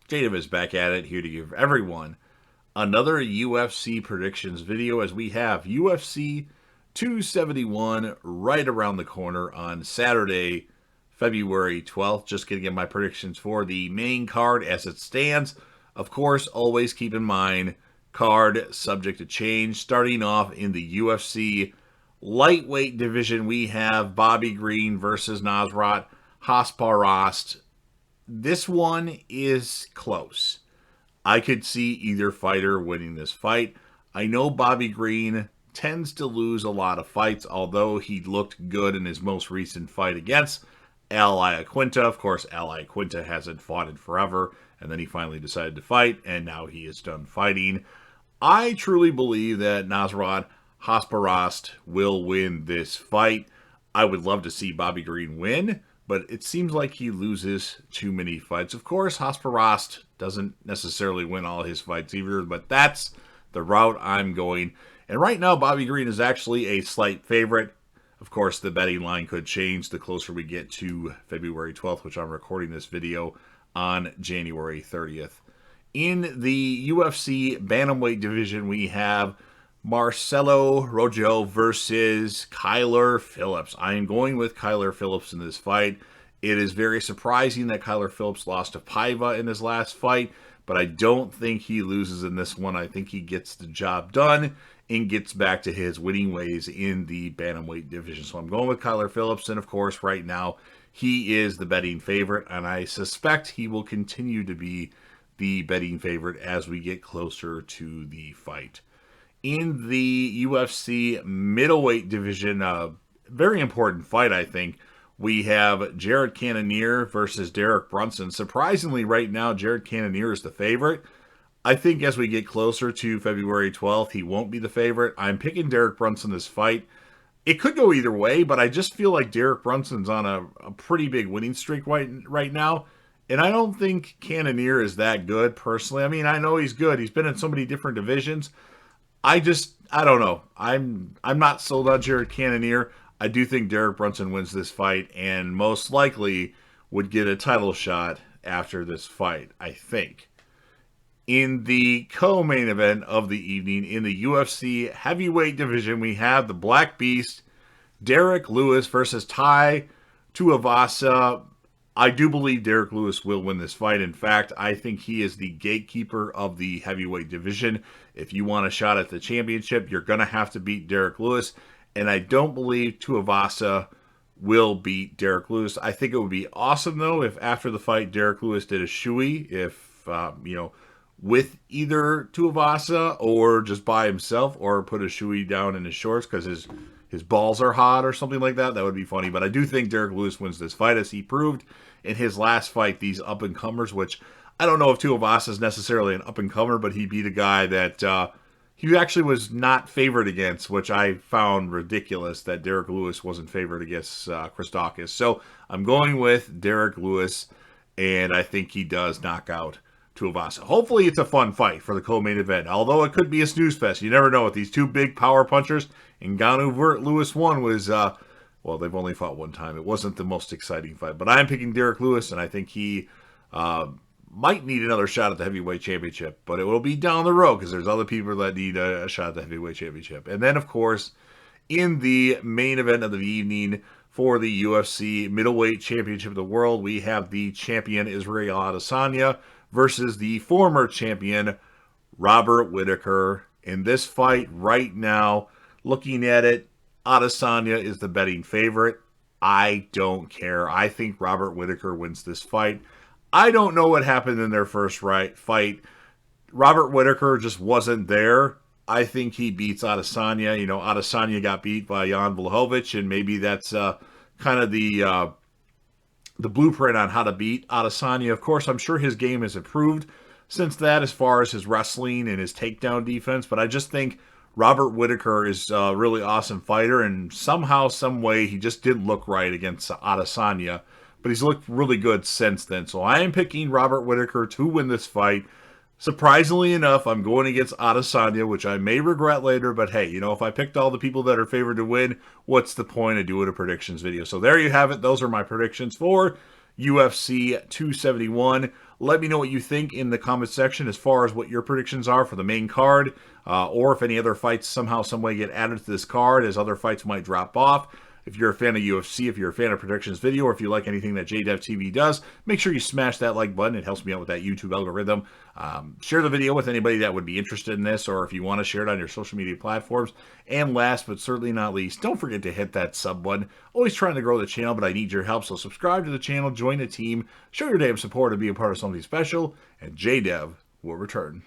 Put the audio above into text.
Jada is back at it, here to give everyone another UFC predictions video as we have UFC 271 right around the corner on Saturday, February 12th. Just going to get my predictions for the main card as it stands. Of course, always keep in mind, card subject to change. Starting off in the UFC lightweight division, we have Bobby Green versus Nasrat Rost. This one is close. I could see either fighter winning this fight. I know Bobby Green tends to lose a lot of fights, although he looked good in his most recent fight against Al Iaquinta. Of course, Al Iaquinta hasn't fought in forever, and then he finally decided to fight, and now he is done fighting. I truly believe that Nasrat Rost will win this fight. I would love to see Bobby Green win, but it seems like he loses too many fights. Of course, Rost doesn't necessarily win all his fights either, but that's the route I'm going. And right now, Bobby Green is actually a slight favorite. Of course, the betting line could change the closer we get to February 12th, which I'm recording this video on January 30th. In the UFC bantamweight division, we have Marcelo Rojo versus Kyler Phillips. I am going with Kyler Phillips in this fight. It is very surprising that Kyler Phillips lost to Paiva in his last fight, but I don't think he loses in this one. I think he gets the job done and gets back to his winning ways in the bantamweight division. So I'm going with Kyler Phillips, and of course, right now, he is the betting favorite, and I suspect he will continue to be the betting favorite as we get closer to the fight. In the UFC middleweight division, a very important fight, I think. We have Jared Cannonier versus Derrick Brunson. Surprisingly, right now, Jared Cannonier is the favorite. I think as we get closer to February 12th, he won't be the favorite. I'm picking Derrick Brunson this fight. It could go either way, but I just feel like Derrick Brunson's on a pretty big winning streak right now. And I don't think Cannonier is that good, personally. I mean, I know he's good. He's been in so many different divisions. I don't know. I'm not sold on Jared Cannonier. I do think Derrick Brunson wins this fight and most likely would get a title shot after this fight, I think. In the co-main event of the evening, in the UFC heavyweight division, we have the Black Beast, Derrick Lewis versus Tai Tuavasa. I do believe Derrick Lewis will win this fight. In fact, I think he is the gatekeeper of the heavyweight division. If you want a shot at the championship, you're going to have to beat Derrick Lewis. And I don't believe Tuavasa will beat Derrick Lewis. I think it would be awesome, though, if after the fight, Derrick Lewis did a shoey, with either Tuavasa or just by himself, or put a shoey down in his shorts because his balls are hot or something like that. That would be funny. But I do think Derrick Lewis wins this fight, as he proved in his last fight, these up-and-comers, which I don't know if Tuavasa is necessarily an up-and-comer, but he beat a guy that he actually was not favored against, which I found ridiculous that Derrick Lewis wasn't favored against Christakis. So I'm going with Derrick Lewis, and I think he does knock out Tuavasa. Hopefully it's a fun fight for the co-main event, although it could be a snooze fest. You never know with these two big power punchers. Ngannou Lewis one was, well, they've only fought one time. It wasn't the most exciting fight, but I'm picking Derrick Lewis, and I think he might need another shot at the heavyweight championship, but it will be down the road because there's other people that need a shot at the heavyweight championship. And then, of course, in the main event of the evening for the UFC middleweight championship of the world, we have the champion Israel Adesanya versus the former champion Robert Whittaker. In this fight right now, looking at it, Adesanya is the betting favorite. I don't care. I think Robert Whittaker wins this fight. I don't know what happened in their first fight. Robert Whittaker just wasn't there. I think he beats Adesanya. Adesanya got beat by Jan Blachowicz, and maybe that's kind of the blueprint on how to beat Adesanya. Of course, I'm sure his game has improved since that as far as his wrestling and his takedown defense, but I just think Robert Whittaker is a really awesome fighter, and somehow, some way, he just didn't look right against Adesanya, but he's looked really good since then. So I am picking Robert Whittaker to win this fight. Surprisingly enough, I'm going against Adesanya, which I may regret later, but hey, if I picked all the people that are favored to win, what's the point of doing a predictions video? So there you have it. Those are my predictions for UFC 271. Let me know what you think in the comment section as far as what your predictions are for the main card, or if any other fights somehow, some way get added to this card as other fights might drop off. If you're a fan of UFC, if you're a fan of predictions video, or if you like anything that JDev TV does, make sure you smash that like button. It helps me out with that YouTube algorithm. Share the video with anybody that would be interested in this, or if you want to share it on your social media platforms. And last but certainly not least, don't forget to hit that sub button. Always trying to grow the channel, but I need your help. So subscribe to the channel, join the team, show your damn support, and be a part of something special. And JDev will return.